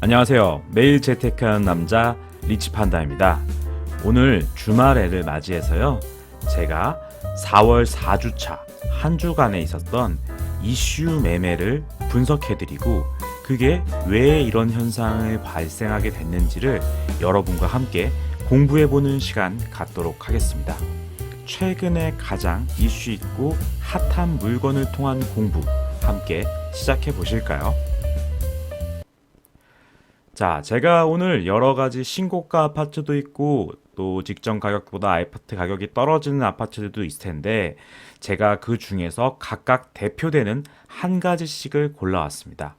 안녕하세요. 매일 재테크하는 남자 리치판다입니다. 오늘 주말에를 맞이해서요. 제가 4월 4주차 한 주간에 있었던 이슈 매매를 분석해드리고 그게 왜 이런 현상을 발생하게 됐는지를 여러분과 함께 공부해보는 시간 갖도록 하겠습니다. 최근에 가장 이슈 있고 핫한 물건을 통한 공부 함께 시작해 보실까요? 자, 제가 오늘 여러 가지 신고가 아파트도 있고 또 직전 가격보다 아파트 가격이 떨어지는 아파트들도 있을 텐데 제가 그 중에서 각각 대표되는 한 가지씩을 골라왔습니다.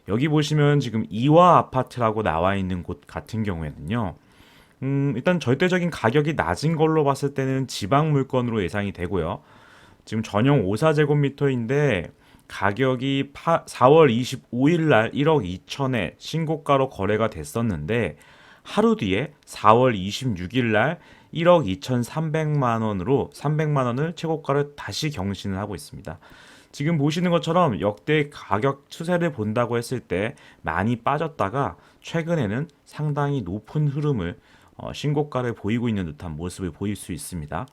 여기 보시면 지금 이화 아파트라고 나와 있는 곳 같은 경우에는요. 일단 절대적인 가격이 낮은 걸로 봤을 때는 지방 물건으로 예상이 되고요. 지금 전용 54제곱미터인데 가격이 4월 25일 날 1억 2천에 신고가로 거래가 됐었는데 하루 뒤에 4월 26일 날 1억 2,300만 원으로 300만 원을 최고가를 다시 경신을 하고 있습니다. 지금 보시는 것처럼 역대 가격 추세를 본다고 했을 때 많이 빠졌다가 최근에는 상당히 높은 흐름을 신고가를 보이고 있는 듯한 모습을 보일 수 있습니다.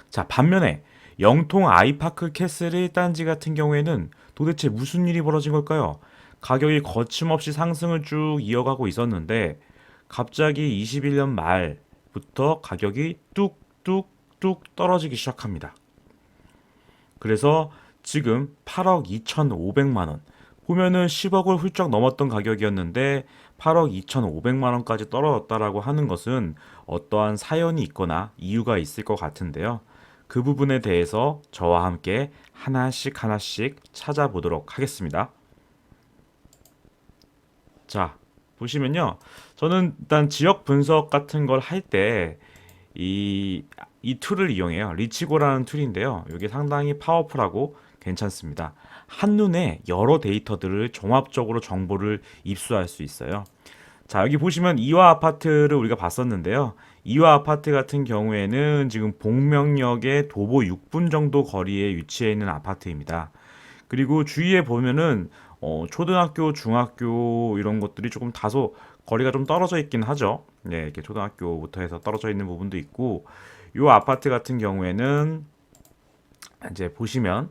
자, 반면에 영통 아이파크 캐슬 1단지 같은 경우에는 도대체 무슨 일이 벌어진 걸까요? 가격이 거침없이 상승을 쭉 이어가고 있었는데 갑자기 21년 말부터 가격이 뚝뚝뚝 떨어지기 시작합니다. 그래서 지금 8억 2,500만 원 보면은 10억을 훌쩍 넘었던 가격이었는데 8억 2,500만 원까지 떨어졌다라고 하는 것은 어떠한 사연이 있거나 이유가 있을 것 같은데요. 그 부분에 대해서 저와 함께 하나씩 하나씩 찾아보도록 하겠습니다. 자, 보시면요. 저는 일단 지역 분석 같은 걸 할 때 이 툴을 이용해요. 리치고라는 툴인데요. 이게 상당히 파워풀하고 괜찮습니다. 한눈에 여러 데이터들을 종합적으로 정보를 입수할 수 있어요. 자, 여기 보시면 이화 아파트를 우리가 봤었는데요. 이화 아파트 같은 경우에는 지금 복명역에 도보 6분 정도 거리에 위치해 있는 아파트입니다. 그리고 주위에 보면은 초등학교, 중학교 이런 것들이 조금 다소 거리가 좀 떨어져 있긴 하죠. 네, 이렇게 초등학교부터 해서 떨어져 있는 부분도 있고, 이 아파트 같은 경우에는 이제 보시면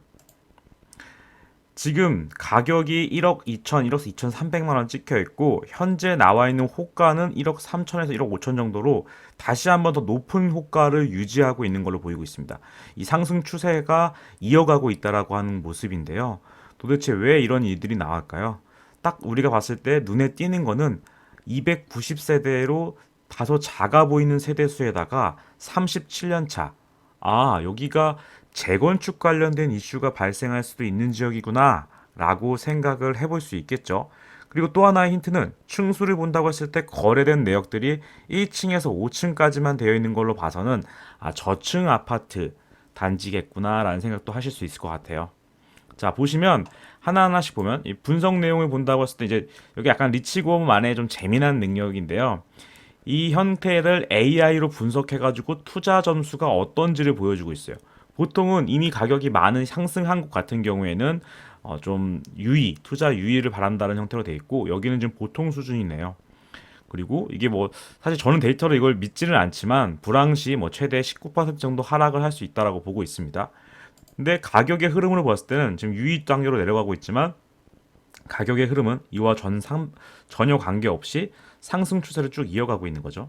지금 가격이 1억 2천, 1억 2,300만 원 찍혀 있고 현재 나와 있는 호가는 1억 3천에서 1억 5천 정도로 다시 한번 더 높은 호가를 유지하고 있는 걸로 보이고 있습니다. 이 상승 추세가 이어가고 있다라고 하는 모습인데요. 도대체 왜 이런 일들이 나왔을까요? 딱 우리가 봤을 때 눈에 띄는 거는 290세대로 다소 작아 보이는 세대수에다가 37년 차. 아, 여기가 재건축 관련된 이슈가 발생할 수도 있는 지역이구나 라고 생각을 해볼 수 있겠죠. 그리고 또 하나의 힌트는 층수를 본다고 했을 때 거래된 내역들이 1층에서 5층까지만 되어 있는 걸로 봐서는 저층 아파트 단지겠구나 라는 생각도 하실 수 있을 것 같아요. 자, 보시면 하나하나씩 보면 이 분석 내용을 본다고 했을 때 이제 여기 약간 리치고만의 좀 재미난 능력인데요. 이 형태를 AI로 분석해가지고 투자 점수가 어떤지를 보여주고 있어요. 보통은 이미 가격이 많은 상승한 곳 같은 경우에는 좀 투자 유의를 바란다는 형태로 되어 있고 여기는 지금 보통 수준이네요. 그리고 이게 뭐 사실 저는 데이터로 이걸 믿지는 않지만 불황시 뭐 최대 19% 정도 하락을 할 수 있다라고 보고 있습니다. 근데 가격의 흐름으로 봤을 때는 지금 유의 단계로 내려가고 있지만 가격의 흐름은 이와 전혀 관계없이 상승 추세를 쭉 이어가고 있는 거죠.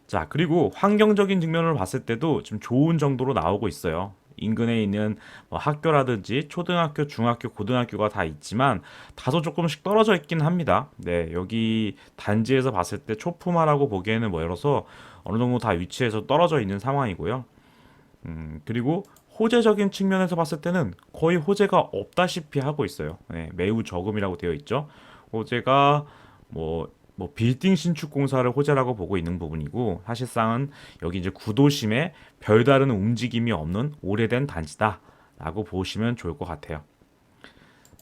자, 그리고 환경적인 측면으로 봤을 때도 좀 좋은 정도로 나오고 있어요. 인근에 있는 뭐 학교라든지 초등학교, 중학교, 고등학교가 다 있지만 다소 조금씩 떨어져 있긴 합니다. 네, 여기 단지에서 봤을 때 초품화라고 보기에는 멀어서 어느 정도 다 위치해서 떨어져 있는 상황이고요. 그리고 호재적인 측면에서 봤을 때는 거의 호재가 없다시피 하고 있어요. 네, 매우 저금이라고 되어 있죠. 호재가 빌딩 신축 공사를 호재라고 보고 있는 부분이고 사실상은 여기 이제 구도심에 별다른 움직임이 없는 오래된 단지다라고 보시면 좋을 것 같아요.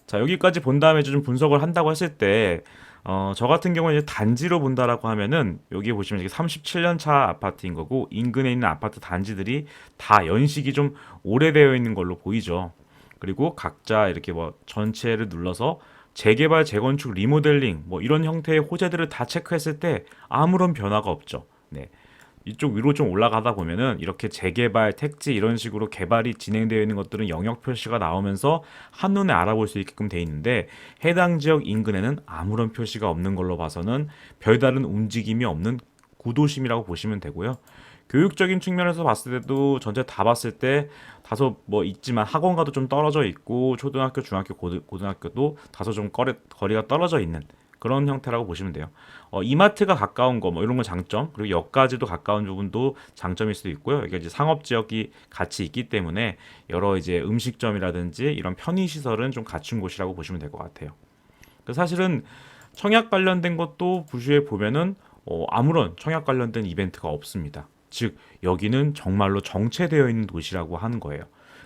자, 여기까지 본 다음에 좀 분석을 한다고 했을 때 저 같은 경우는 이제 단지로 본다라고 하면은 여기 보시면 이게 37년 차 아파트인 거고 인근에 있는 아파트 단지들이 다 연식이 좀 오래되어 있는 걸로 보이죠. 그리고 각자 이렇게 뭐 전체를 눌러서 재개발, 재건축, 리모델링 뭐 이런 형태의 호재들을 다 체크했을 때 아무런 변화가 없죠. 네. 이쪽 위로 좀 올라가다 보면은 이렇게 재개발, 택지 이런 식으로 개발이 진행되어 있는 것들은 영역 표시가 나오면서 한눈에 알아볼 수 있게끔 돼 있는데 해당 지역 인근에는 아무런 표시가 없는 걸로 봐서는 별다른 움직임이 없는 구도심이라고 보시면 되고요. 교육적인 측면에서 봤을 때도 전체 다 봤을 때 다소 뭐 있지만 학원과도 좀 떨어져 있고 초등학교, 중학교, 고등학교도 다소 좀 거리가 떨어져 있는 그런 형태라고 보시면 돼요. 이마트가 가까운 거 뭐 이런 건 장점, 그리고 역까지도 가까운 부분도 장점일 수도 있고요. 이게 이제 상업 지역이 같이 있기 때문에 여러 이제 음식점이라든지 이런 편의 시설은 좀 갖춘 곳이라고 보시면 될 것 같아요. 그 사실은 청약 관련된 것도 부시에 보면은 아무런 청약 관련된 이벤트가 없습니다. 즉 여기는 정말로 정체되어 있는 도시라고 하는 거예요.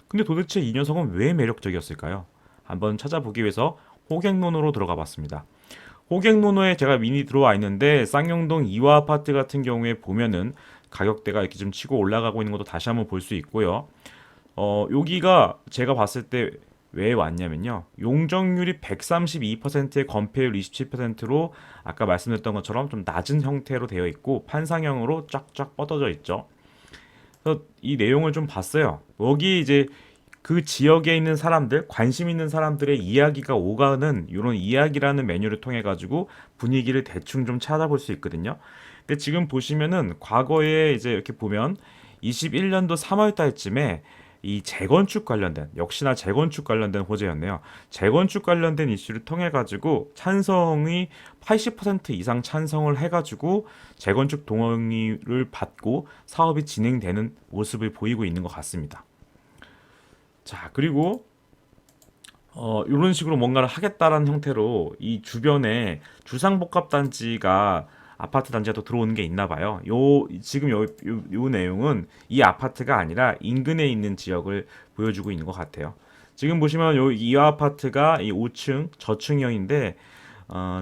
근데 도대체 이 녀석은 왜 매력적이었을까요? 한번 찾아보기 위해서 호갱노노로 들어가 봤습니다. 호갱노노에 제가 미니 들어와 있는데 쌍용동 이화 아파트 같은 경우에 보면은 가격대가 이렇게 좀 치고 올라가고 있는 것도 다시 한번 볼 수 있고요. 여기가 제가 봤을 때 왜 왔냐면요. 용적률이 132%에 건폐율 27%로 아까 말씀드렸던 것처럼 좀 낮은 형태로 되어 있고 판상형으로 쫙쫙 뻗어져 있죠. 그래서 이 내용을 좀 봤어요. 여기 이제 그 지역에 있는 사람들, 관심 있는 사람들의 이야기가 오가는 이런 이야기라는 메뉴를 통해 가지고 분위기를 대충 좀 찾아볼 수 있거든요. 근데 지금 보시면은 과거에 이제 이렇게 보면 21년도 3월 달쯤에 이 재건축 관련된 역시나 재건축 관련된 호재였네요. 재건축 관련된 이슈를 통해 가지고 찬성이 80% 이상 찬성을 해 가지고 재건축 동의를 받고 사업이 진행되는 모습을 보이고 있는 것 같습니다. 자, 그리고 이런 식으로 뭔가를 하겠다라는 형태로 이 주변에 주상복합단지가 아파트 단지가 또 들어오는 게 있나 봐요. 지금 요 내용은 이 아파트가 아니라 인근에 있는 지역을 보여주고 있는 것 같아요. 지금 보시면 이 아파트가 이 5층 저층형인데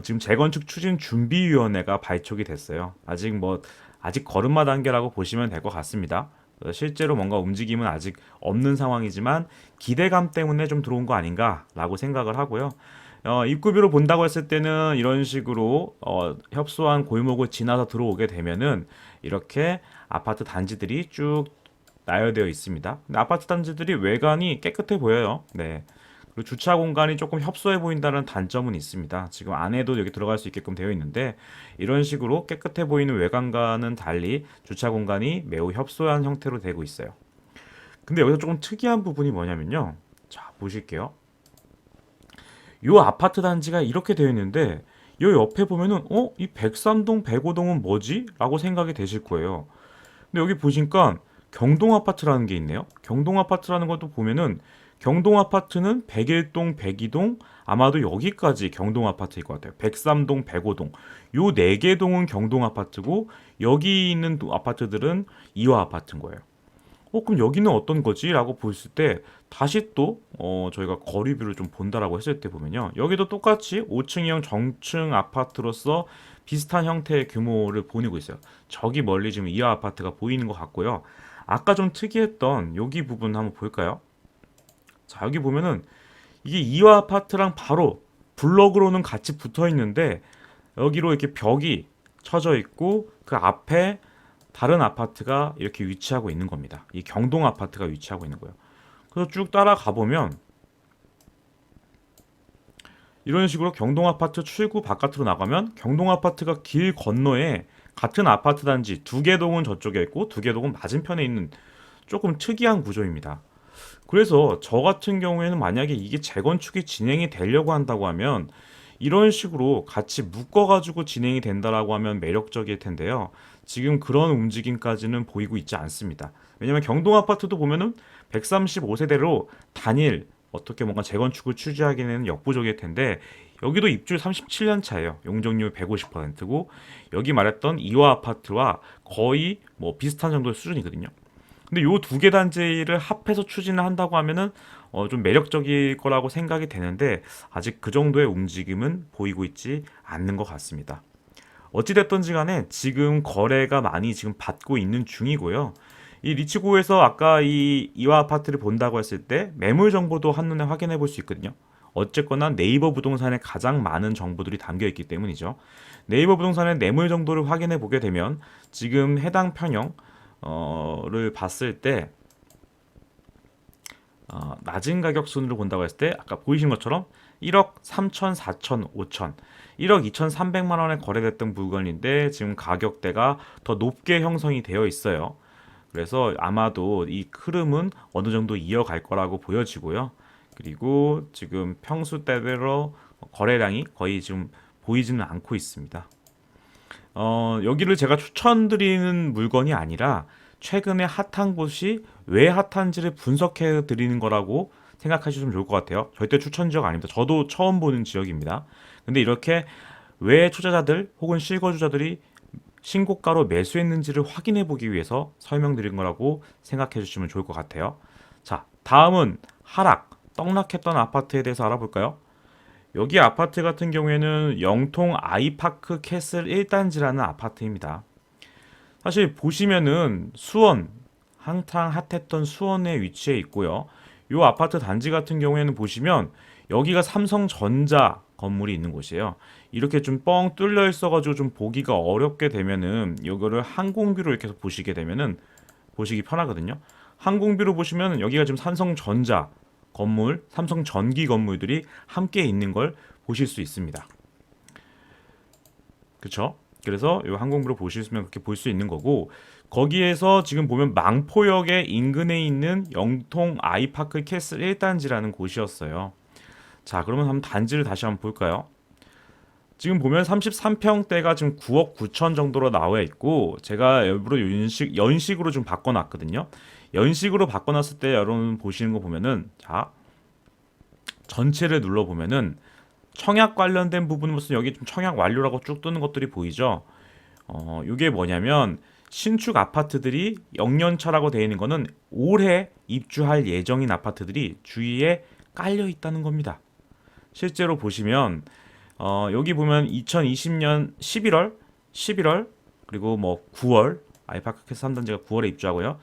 지금 재건축 추진 준비위원회가 발족이 됐어요. 아직 걸음마 단계라고 보시면 될 것 같습니다. 실제로 뭔가 움직임은 아직 없는 상황이지만 기대감 때문에 좀 들어온 거 아닌가라고 생각을 하고요. 입구비로 본다고 했을 때는 이런 식으로 협소한 골목을 지나서 들어오게 되면은 이렇게 아파트 단지들이 쭉 나열되어 있습니다. 근데 아파트 단지들이 외관이 깨끗해 보여요. 네. 그리고 주차 공간이 조금 협소해 보인다는 단점은 있습니다. 지금 안에도 여기 들어갈 수 있게끔 되어 있는데 이런 식으로 깨끗해 보이는 외관과는 달리 주차 공간이 매우 협소한 형태로 되고 있어요. 근데 여기서 조금 특이한 부분이 뭐냐면요. 자, 보실게요. 이 아파트 단지가 이렇게 되어 있는데 이 옆에 보면은 이 103동, 105동은 뭐지? 라고 생각이 되실 거예요. 근데 여기 보니까 경동 아파트라는 게 있네요. 경동 아파트라는 것도 보면은 경동 아파트는 101동, 102동 아마도 여기까지 경동 아파트일 것 같아요. 103동, 105동. 요 네 개 동은 경동 아파트고 여기 있는 아파트들은 이화 아파트인 거예요. 그럼 여기는 어떤 거지? 라고 보실 때 다시 또 저희가 거리뷰를 좀 본다라고 했을 때 보면요. 여기도 똑같이 5층형 정층 아파트로서 비슷한 형태의 규모를 보이고 있어요. 저기 멀리 지금 이하 아파트가 보이는 것 같고요. 아까 좀 특이했던 여기 부분 한번 볼까요? 자, 여기 보면은 이게 이화 아파트랑 바로 블럭으로는 같이 붙어 있는데 여기로 이렇게 벽이 쳐져 있고 그 앞에 다른 아파트가 이렇게 위치하고 있는 겁니다. 이 경동 아파트가 위치하고 있는 거예요. 그래서 쭉 따라가 보면 이런 식으로 경동 아파트 출구 바깥으로 나가면 경동 아파트가 길 건너에 같은 아파트 단지 두 개 동은 저쪽에 있고 두 개 동은 맞은편에 있는 조금 특이한 구조입니다. 그래서 저 같은 경우에는 만약에 이게 재건축이 진행이 되려고 한다고 하면 이런 식으로 같이 묶어가지고 진행이 된다라고 하면 매력적일 텐데요. 지금 그런 움직임까지는 보이고 있지 않습니다. 왜냐하면 경동 아파트도 보면은 135세대로 단일 어떻게 뭔가 재건축을 추진하기에는 역부족일 텐데 여기도 입주 37년 차예요. 용적률 150%고 여기 말했던 이화 아파트와 거의 뭐 비슷한 정도의 수준이거든요. 근데 요 두 개 단지를 합해서 추진을 한다고 하면은 좀 매력적일 거라고 생각이 되는데 아직 그 정도의 움직임은 보이고 있지 않는 것 같습니다. 어찌됐든지 간에 지금 거래가 많이 지금 받고 있는 중이고요. 이 리치고에서 아까 이 이화 아파트를 본다고 했을 때 매물 정보도 한눈에 확인해 볼 수 있거든요. 어쨌거나 네이버 부동산에 가장 많은 정보들이 담겨 있기 때문이죠. 네이버 부동산의 매물 정도를 확인해 보게 되면 지금 해당 평형을 봤을 때 낮은 가격 순으로 본다고 했을 때 아까 보이신 것처럼 1억 3천, 4천, 5천, 1억 2,300만 원에 거래됐던 물건인데 지금 가격대가 더 높게 형성이 되어 있어요. 그래서 아마도 이 흐름은 어느 정도 이어갈 거라고 보여지고요. 그리고 지금 평수대로 거래량이 거의 지금 보이지는 않고 있습니다. 여기를 제가 추천드리는 물건이 아니라 최근에 핫한 곳이 왜 핫한지를 분석해 드리는 거라고 생각하시면 좋을 것 같아요. 절대 추천 지역 아닙니다. 저도 처음 보는 지역입니다. 근데 이렇게 왜 투자자들 혹은 실거주자들이 신고가로 매수했는지를 확인해 보기 위해서 설명드린 거라고 생각해 주시면 좋을 것 같아요. 자, 다음은 떡락했던 아파트에 대해서 알아볼까요? 여기 아파트 같은 경우에는 영통 아이파크 캐슬 1단지라는 아파트입니다. 사실 보시면은 수원, 한창 핫했던 수원에 위치해 있고요. 이 아파트 단지 같은 경우에는 보시면 여기가 삼성전자 건물이 있는 곳이에요. 이렇게 좀 뻥 뚫려 있어가지고 좀 보기가 어렵게 되면은 이거를 항공뷰로 이렇게 해서 보시게 되면은 보시기 편하거든요. 항공뷰로 보시면 여기가 지금 삼성전자 건물, 삼성전기 건물들이 함께 있는 걸 보실 수 있습니다. 그렇죠? 그래서 이 항공뷰로 보시면 그렇게 볼 수 있는 거고 거기에서 지금 보면 망포역의 인근에 있는 영통 아이파크 캐슬 1단지라는 곳이었어요. 자, 그러면 한번 단지를 다시 한번 볼까요? 지금 보면 33평대가 지금 9억 9천 정도로 나와 있고 제가 일부러 연식으로 좀 바꿔놨거든요. 연식으로 바꿔놨을 때 여러분 보시는 거 보면은 자 전체를 눌러보면은 청약 관련된 부분은 무슨 여기 좀 청약 완료라고 쭉 뜨는 것들이 보이죠. 이게 뭐냐면 신축 아파트들이 영년차라고 되어 있는 거는 올해 입주할 예정인 아파트들이 주위에 깔려 있다는 겁니다. 실제로 보시면 여기 보면 2020년 11월 그리고 뭐 9월 아이파크 캐스 3단지가 9월에 입주하고요.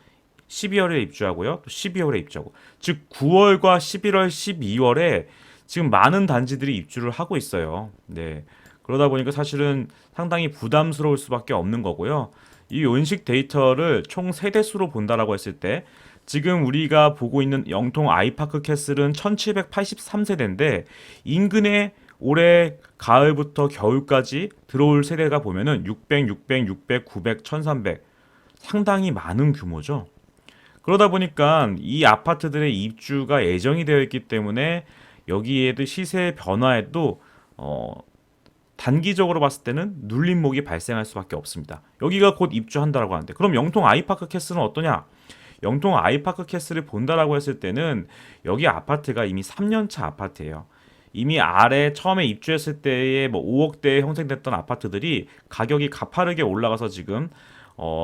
12월에 입주하고요. 또 12월에 입주하고. 즉 9월과 11월, 12월에 지금 많은 단지들이 입주를 하고 있어요. 네. 그러다 보니까 사실은 상당히 부담스러울 수밖에 없는 거고요. 이 연식 데이터를 총 세대수로 본다라고 했을 때 지금 우리가 보고 있는 영통 아이파크 캐슬은 1783세대인데 인근에 올해 가을부터 겨울까지 들어올 세대가 보면은 600, 600, 600, 900, 1300 상당히 많은 규모죠. 그러다 보니까 이 아파트들의 입주가 예정이 되어 있기 때문에 여기에도 시세 변화에도 단기적으로 봤을 때는 눌림목이 발생할 수밖에 없습니다. 여기가 곧 입주한다라고 하는데 그럼 영통 아이파크 캐슬은 어떠냐? 영통 아이파크 캐슬을 본다라고 했을 때는 여기 아파트가 이미 3년차 아파트예요. 이미 아래 처음에 입주했을 때에 뭐 5억대에 형성됐던 아파트들이 가격이 가파르게 올라가서 지금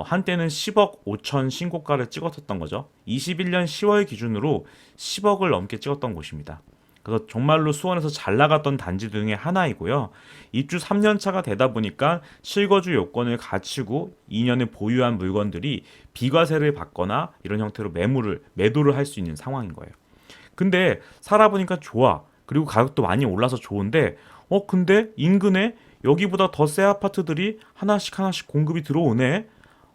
한때는 10억 5천 신고가를 찍었었던 거죠. 21년 10월 기준으로 10억을 넘게 찍었던 곳입니다. 그래서 정말로 수원에서 잘 나갔던 단지 중에 하나이고요. 입주 3년 차가 되다 보니까 실거주 요건을 갖추고 2년을 보유한 물건들이 비과세를 받거나 이런 형태로 매도를 할 수 있는 상황인 거예요. 근데 살아보니까 좋아. 그리고 가격도 많이 올라서 좋은데 근데 인근에 여기보다 더 새 아파트들이 하나씩 하나씩 공급이 들어오네.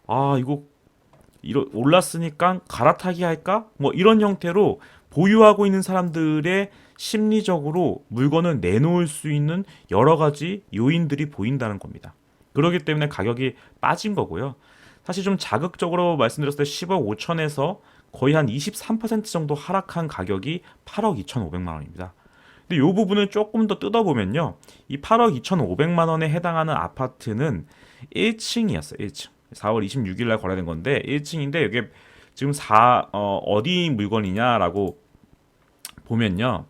아, 이거 올랐으니까 갈아타기 할까? 뭐 이런 형태로 보유하고 있는 사람들의 심리적으로 물건을 내놓을 수 있는 여러 가지 요인들이 보인다는 겁니다. 그렇기 때문에 가격이 빠진 거고요. 사실 좀 자극적으로 말씀드렸을 때 10억 5천에서 거의 한 23% 정도 하락한 가격이 8억 2,500만 원입니다. 근데 이 부분을 조금 더 뜯어보면요. 이 8억 2,500만 원에 해당하는 아파트는 1층이었어요. 1층. 4월 26일 날 거래된 건데 1층인데 이게 지금 어디 물건이냐라고 보면요.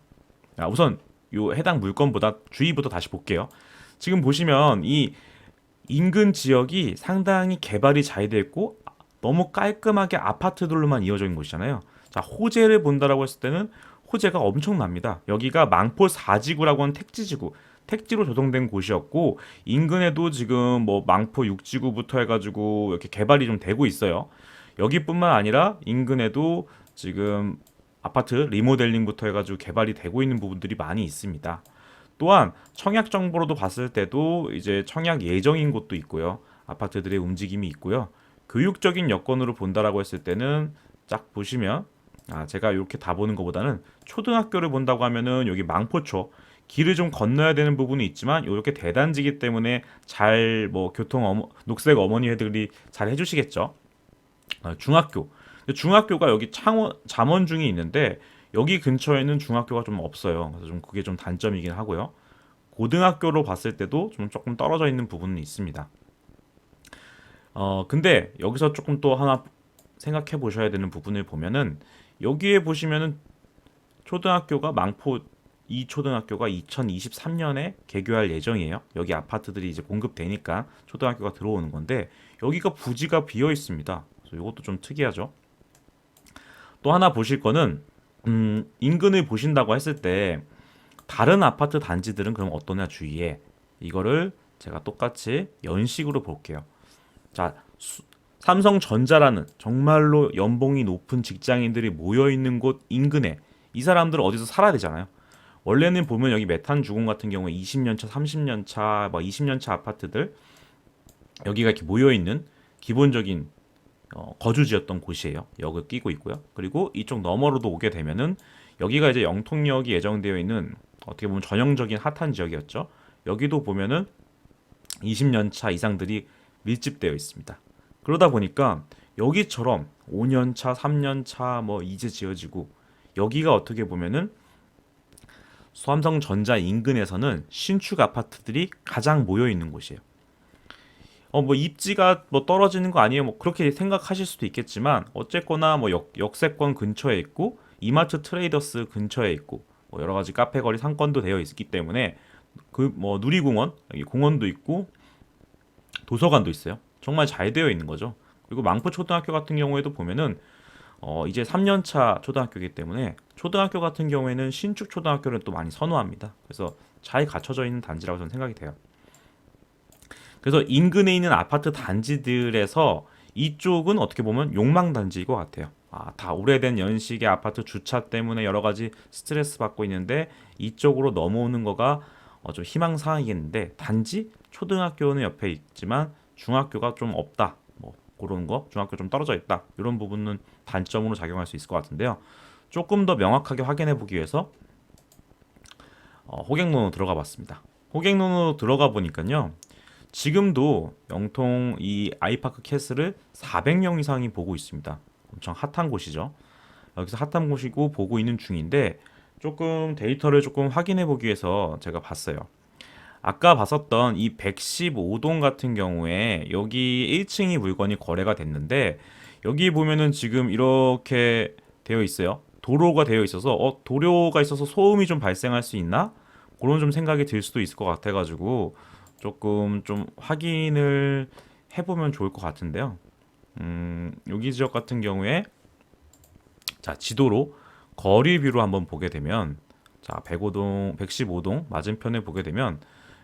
우선 요 해당 물건보다 주위부터 다시 볼게요. 지금 보시면 이 인근 지역이 상당히 개발이 잘 되어 있고 너무 깔끔하게 아파트들로만 이어져 있는 곳이잖아요. 자, 호재를 본다라고 했을 때는 호재가 엄청납니다. 여기가 망포 4지구라고 하는 택지로 조성된 곳이었고 인근에도 지금 뭐 망포 6지구부터 해가지고 이렇게 개발이 좀 되고 있어요. 여기뿐만 아니라 인근에도 지금 아파트 리모델링부터 해가지고 개발이 되고 있는 부분들이 많이 있습니다. 또한 청약 정보로도 봤을 때도 이제 청약 예정인 곳도 있고요. 아파트들의 움직임이 있고요. 교육적인 여건으로 본다라고 했을 때는 쫙 보시면 제가 이렇게 다 보는 것보다는 초등학교를 본다고 하면은 여기 망포초 길을 좀 건너야 되는 부분이 있지만 이렇게 대단지기 때문에 잘 뭐 녹색 어머니 회들이 잘 해주시겠죠. 중학교. 중학교가 여기 창원 잠원중이 있는데 여기 근처에는 중학교가 좀 없어요. 그래서 좀 그게 좀 단점이긴 하고요. 고등학교로 봤을 때도 좀 조금 떨어져 있는 부분은 있습니다. 근데 여기서 조금 또 하나 생각해 보셔야 되는 부분을 보면은 여기에 보시면은 초등학교가 망포 이 초등학교가 2023년에 개교할 예정이에요. 여기 아파트들이 이제 공급되니까 초등학교가 들어오는 건데 여기가 부지가 비어 있습니다. 그래서 이것도 좀 특이하죠. 또 하나 보실 거는 인근을 보신다고 했을 때 다른 아파트 단지들은 그럼 어떠냐 주의에 이거를 제가 똑같이 연식으로 볼게요. 자, 삼성전자라는 정말로 연봉이 높은 직장인들이 모여 있는 곳 인근에 이 사람들은 어디서 살아야 되잖아요. 원래는 보면 여기 메탄 주공 같은 경우에 20년 차, 30년 차, 뭐 20년 차 아파트들 여기가 이렇게 모여 있는 기본적인 거주지였던 곳이에요. 역을 끼고 있고요. 그리고 이쪽 너머로도 오게 되면은 여기가 이제 영통역이 예정되어 있는 어떻게 보면 전형적인 핫한 지역이었죠. 여기도 보면은 20년 차 이상들이 밀집되어 있습니다. 그러다 보니까 여기처럼 5년 차, 3년 차 뭐 이제 지어지고 여기가 어떻게 보면은 삼성전자 인근에서는 신축 아파트들이 가장 모여 있는 곳이에요. 뭐 입지가 뭐 떨어지는 거 아니에요. 뭐 그렇게 생각하실 수도 있겠지만 어쨌거나 뭐 역세권 근처에 있고 이마트 트레이더스 근처에 있고 뭐 여러 가지 카페거리 상권도 되어 있기 때문에 그 뭐 누리공원 여기 공원도 있고 도서관도 있어요. 정말 잘 되어 있는 거죠. 그리고 망포 초등학교 같은 경우에도 보면은 이제 3년차 초등학교이기 때문에 초등학교 같은 경우에는 신축 초등학교를 또 많이 선호합니다. 그래서 잘 갖춰져 있는 단지라고 저는 생각이 돼요. 그래서 인근에 있는 아파트 단지들에서 이쪽은 어떻게 보면 욕망 단지인 것 같아요. 다 오래된 연식의 아파트 주차 때문에 여러 가지 스트레스 받고 있는데 이쪽으로 넘어오는 거가 좀 희망사항이겠는데 단지 초등학교는 옆에 있지만 중학교가 좀 없다. 뭐 그런 거 중학교 좀 떨어져 있다. 이런 부분은 단점으로 작용할 수 있을 것 같은데요. 조금 더 명확하게 확인해 보기 위해서 호갱론으로 들어가 봤습니다. 호갱론으로 들어가 보니까요. 지금도 영통 이 아이파크 캐슬을 400명 이상이 보고 있습니다. 엄청 핫한 곳이죠. 여기서 핫한 곳이고 보고 있는 중인데 조금 데이터를 조금 확인해 보기 위해서 제가 봤어요. 아까 봤었던 이 115동 같은 경우에 여기 1층이 물건이 거래가 됐는데 여기 보면은 지금 이렇게 되어 있어요. 도로가 되어 있어서 도로가 있어서 소음이 좀 발생할 수 있나? 그런 좀 생각이 들 수도 있을 것 같아가지고 조금 좀 확인을 해보면 좋을 것 같은데요. 여기 지역 같은 경우에 자 지도로 거리뷰로 한번 보게 되면 자 105동, 115동 맞은편에 보게 되면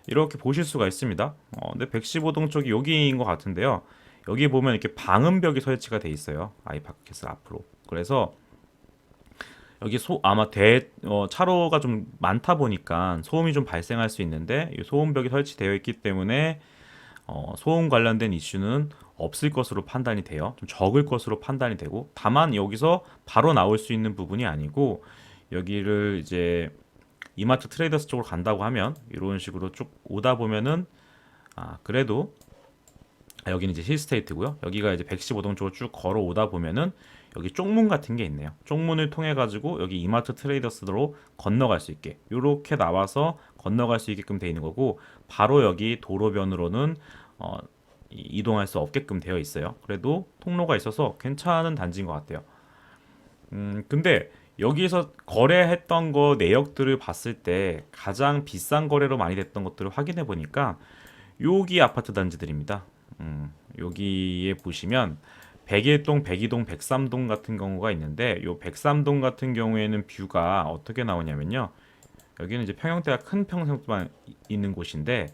이렇게 보실 수가 있습니다. 근데 115동 쪽이 여기인 것 같은데요. 여기 보면 이렇게 방음벽이 설치가 돼 있어요. 아이파크 캐슬 앞으로. 그래서 여기 아마 차로가 좀 많다 보니까 소음이 좀 발생할 수 있는데 이 소음벽이 설치되어 있기 때문에 소음 관련된 이슈는 없을 것으로 판단이 돼요. 좀 적을 것으로 판단이 되고 다만 여기서 바로 나올 수 있는 부분이 아니고 여기를 이제 이마트 트레이더스 쪽으로 간다고 하면 이런 식으로 쭉 오다 보면은 그래도 여기는 이제 힐스테이트고요. 여기가 이제 115동 쪽으로 쭉 걸어 오다 보면은 여기 쪽문 같은 게 있네요. 쪽문을 통해 가지고 여기 이마트 트레이더스로 건너갈 수 있게 이렇게 나와서 건너갈 수 있게끔 돼 있는 거고 바로 여기 도로변으로는 이동할 수 없게끔 되어 있어요. 그래도 통로가 있어서 괜찮은 단지인 것 같아요. 근데 여기서 거래했던 거 내역들을 봤을 때 가장 비싼 거래로 많이 됐던 것들을 확인해 보니까 여기 아파트 단지들입니다. 여기에 보시면 101동, 102동, 103동 같은 경우가 있는데 요 103동 같은 경우에는 뷰가 어떻게 나오냐면요. 여기는 이제 평형대가 큰 평형대만 있는 곳인데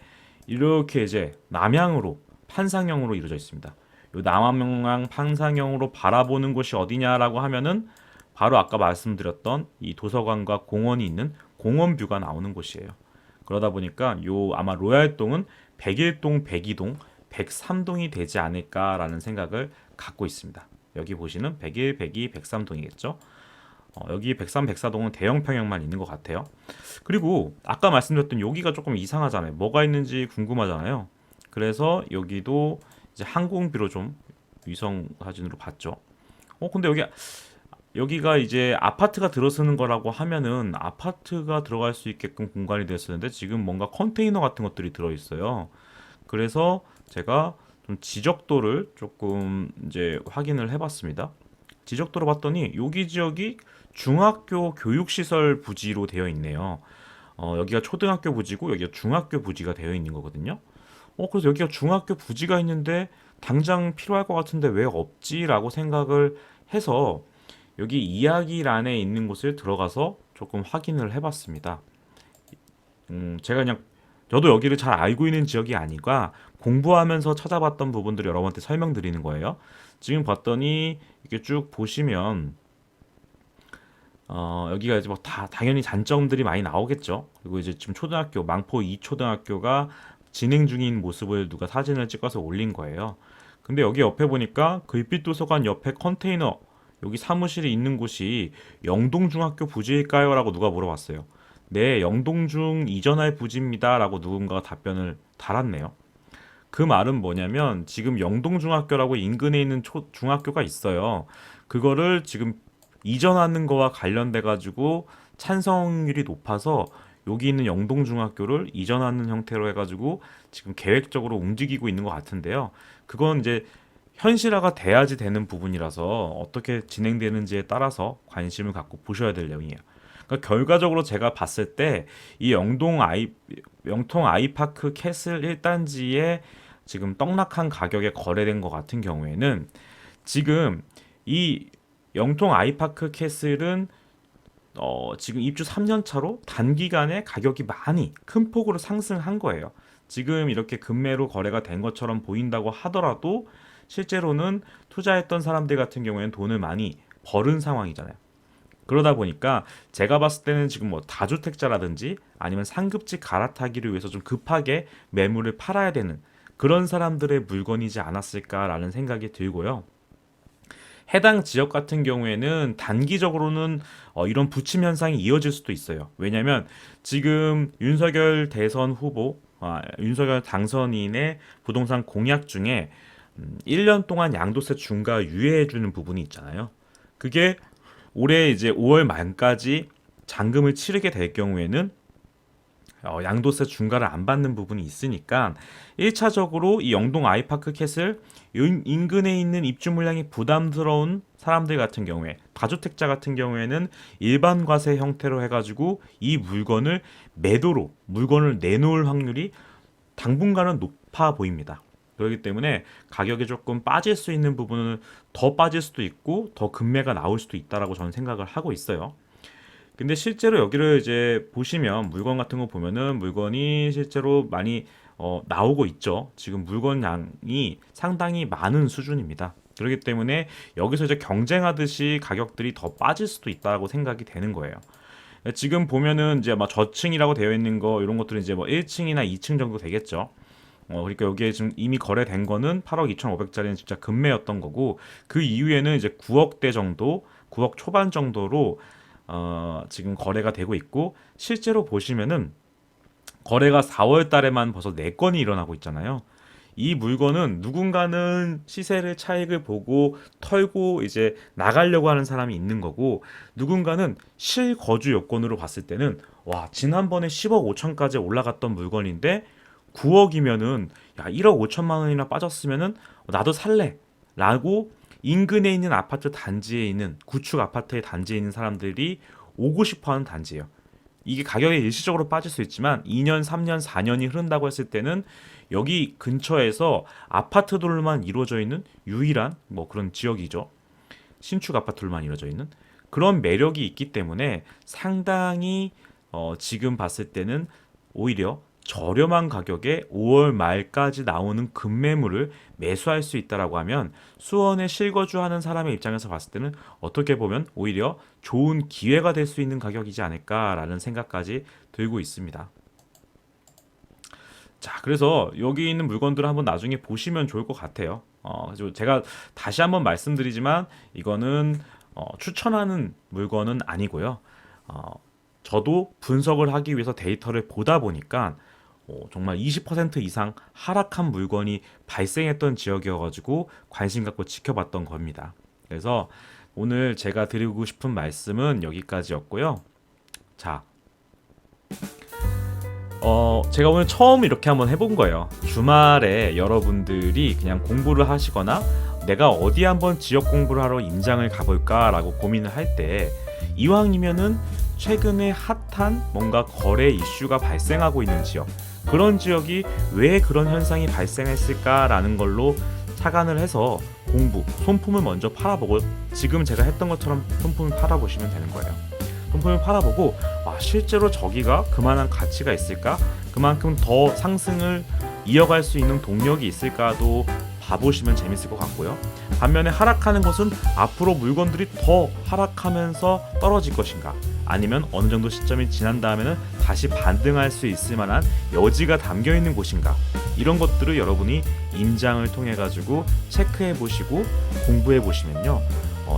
이렇게 이제 남향으로 판상형으로 이루어져 있습니다. 요 남향 판상형으로 바라보는 곳이 어디냐라고 하면은 바로 아까 말씀드렸던 이 도서관과 공원이 있는 공원뷰가 나오는 곳이에요. 그러다 보니까 요 아마 로얄동은 101동, 102동, 103동이 되지 않을까라는 생각을 갖고 있습니다. 여기 보시는 101, 102, 103동이겠죠. 여기 103, 104동은 대형 평형만 있는 것 같아요. 그리고 아까 말씀드렸던 여기가 조금 이상하잖아요. 뭐가 있는지 궁금하잖아요. 그래서 여기도 이제 항공비로 좀 위성 사진으로 봤죠. 근데 여기가 이제 아파트가 들어서는 거라고 하면은 아파트가 들어갈 수 있게끔 공간이 됐었는데 지금 뭔가 컨테이너 같은 것들이 들어 있어요. 그래서 제가 좀 지적도를 조금 이제 확인을 해봤습니다. 지적도를 봤더니 여기 지역이 중학교 교육시설 부지로 되어 있네요. 여기가 초등학교 부지고 여기가 중학교 부지가 되어 있는 거거든요. 그래서 여기가 중학교 부지가 있는데 당장 필요할 것 같은데 왜 없지라고 생각을 해서 여기 이야기란에 있는 곳을 들어가서 조금 확인을 해봤습니다. 제가 그냥 저도 여기를 잘 알고 있는 지역이 아니라 공부하면서 찾아봤던 부분들을 여러분한테 설명드리는 거예요. 지금 봤더니 이렇게 쭉 보시면 여기가 이제 뭐 다 당연히 장점들이 많이 나오겠죠. 그리고 이제 지금 초등학교 망포 2초등학교가 진행 중인 모습을 누가 사진을 찍어서 올린 거예요. 근데 여기 옆에 보니까 글빛 도서관 옆에 컨테이너 여기 사무실이 있는 곳이 영동중학교 부지일까요? 라고 누가 물어봤어요. 네, 영동중 이전할 부지입니다. 라고 누군가가 답변을 달았네요. 그 말은 뭐냐면 지금 영동중학교라고 인근에 있는 중학교가 있어요. 그거를 지금 이전하는 거와 관련돼 가지고 찬성률이 높아서 여기 있는 영동중학교를 이전하는 형태로 해가지고 지금 계획적으로 움직이고 있는 것 같은데요. 그건 이제 현실화가 돼야지 되는 부분이라서 어떻게 진행되는지에 따라서 관심을 갖고 보셔야 될 내용이에요. 그러니까 결과적으로 제가 봤을 때 이 영통 아이파크 캐슬 1단지에 지금 떡락한 가격에 거래된 것 같은 경우에는 지금 이 영통 아이파크 캐슬은 지금 입주 3년 차로 단기간에 가격이 많이 큰 폭으로 상승한 거예요. 지금 이렇게 급매로 거래가 된 것처럼 보인다고 하더라도 실제로는 투자했던 사람들 같은 경우에는 돈을 많이 벌은 상황이잖아요. 그러다 보니까 제가 봤을 때는 지금 뭐 다주택자라든지 아니면 상급지 갈아타기를 위해서 좀 급하게 매물을 팔아야 되는 그런 사람들의 물건이지 않았을까라는 생각이 들고요. 해당 지역 같은 경우에는 단기적으로는 이런 부침 현상이 이어질 수도 있어요. 왜냐하면 지금 윤석열 대선 후보, 윤석열 당선인의 부동산 공약 중에 1년 동안 양도세 중과 유예해주는 부분이 있잖아요. 그게 올해 이제 5월 말까지 잔금을 치르게 될 경우에는 양도세 중과를 안 받는 부분이 있으니까 1차적으로 이 영동 아이파크 캣을 인근에 있는 입주 물량이 부담스러운 사람들 같은 경우에 다주택자 같은 경우에는 일반 과세 형태로 해가지고 이 물건을 매도로 물건을 내놓을 확률이 당분간은 높아 보입니다. 그렇기 때문에 가격이 조금 빠질 수 있는 부분은 더 빠질 수도 있고 더 급매가 나올 수도 있다라고 저는 생각을 하고 있어요. 근데 실제로 여기를 이제 보시면 물건 같은 거 보면은 물건이 실제로 많이 나오고 있죠. 지금 물건 양이 상당히 많은 수준입니다. 그렇기 때문에 여기서 이제 경쟁하듯이 가격들이 더 빠질 수도 있다고 생각이 되는 거예요. 지금 보면은 이제 막 저층이라고 되어 있는 거 이런 것들은 이제 뭐 1층이나 2층 정도 되겠죠. 그러니까 여기에 지금 이미 거래된 거는 8억 2,500짜리는 진짜 급매였던 거고 그 이후에는 이제 9억대 정도, 9억 초반 정도로 지금 거래가 되고 있고 실제로 보시면은 거래가 4월 달에만 벌써 4건이 일어나고 있잖아요. 이 물건은 누군가는 시세를 차익을 보고 털고 이제 나가려고 하는 사람이 있는 거고 누군가는 실거주 요건으로 봤을 때는 와 지난번에 10억 5천까지 올라갔던 물건인데 9억이면은 야 1억 5천만 원이나 빠졌으면은 나도 살래 라고 인근에 있는 아파트 단지에 있는 구축 아파트의 단지에 있는 사람들이 오고 싶어하는 단지예요. 이게 가격이 일시적으로 빠질 수 있지만 2년, 3년, 4년이 흐른다고 했을 때는 여기 근처에서 아파트들만 이루어져 있는 유일한 뭐 그런 지역이죠. 신축 아파트들만 이루어져 있는 그런 매력이 있기 때문에 상당히 지금 봤을 때는 오히려 저렴한 가격에 5월 말까지 나오는 급매물을 매수할 수 있다라고 하면 수원에 실거주하는 사람의 입장에서 봤을 때는 어떻게 보면 오히려 좋은 기회가 될 수 있는 가격이지 않을까라는 생각까지 들고 있습니다. 자, 그래서 여기 있는 물건들을 한번 나중에 보시면 좋을 것 같아요. 그래서 제가 다시 한번 말씀드리지만 이거는 추천하는 물건은 아니고요. 어, 저도 분석을 하기 위해서 데이터를 보다 보니까 정말 20% 이상 하락한 물건이 발생했던 지역이어가지고 관심 갖고 지켜봤던 겁니다. 그래서 오늘 제가 드리고 싶은 말씀은 여기까지였고요. 자, 제가 오늘 처음 이렇게 한번 해본 거예요. 주말에 여러분들이 그냥 공부를 하시거나 내가 어디 한번 지역 공부를 하러 임장을 가볼까라고 고민을 할 때 이왕이면은 최근에 핫한 뭔가 거래 이슈가 발생하고 있는 지역, 그런 지역이 왜 그런 현상이 발생했을까라는 걸로 착안을 해서 공부, 손품을 먼저 팔아보고 지금 제가 했던 것처럼 손품을 팔아보시면 되는 거예요. 손품을 팔아보고 실제로 저기가 그만한 가치가 있을까? 그만큼 더 상승을 이어갈 수 있는 동력이 있을까도 봐보시면 재밌을 것 같고요. 반면에 하락하는 것은 앞으로 물건들이 더 하락하면서 떨어질 것인가? 아니면 어느 정도 시점이 지난 다음에는 다시 반등할 수 있을 만한 여지가 담겨 있는 곳인가? 이런 것들을 여러분이 임장을 통해 가지고 체크해 보시고 공부해 보시면요,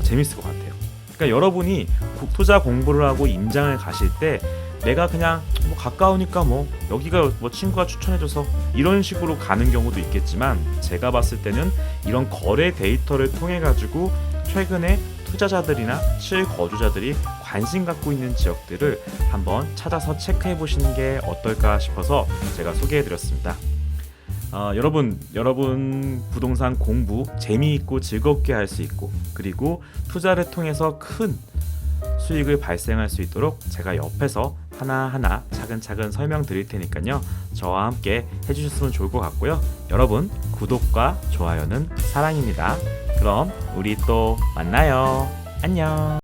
재밌을 것 같아요. 그러니까 여러분이 투자 공부를 하고 임장을 가실 때 내가 그냥 가까우니까 여기가 친구가 추천해줘서 이런 식으로 가는 경우도 있겠지만, 제가 봤을 때는 이런 거래 데이터를 통해 가지고 최근에 투자자들이나 실거주자들이 관심 갖고 있는 지역들을 한번 찾아서 체크해 보시는 게 어떨까 싶어서 제가 소개해 드렸습니다. 여러분 부동산 공부 재미있고 즐겁게 할 수 있고, 그리고 투자를 통해서 큰 수익을 발생할 수 있도록 제가 옆에서 하나하나 차근차근 설명드릴 테니까요, 저와 함께 해주셨으면 좋을 것 같고요. 여러분, 구독과 좋아요는 사랑입니다. 그럼 우리 또 만나요. 안녕.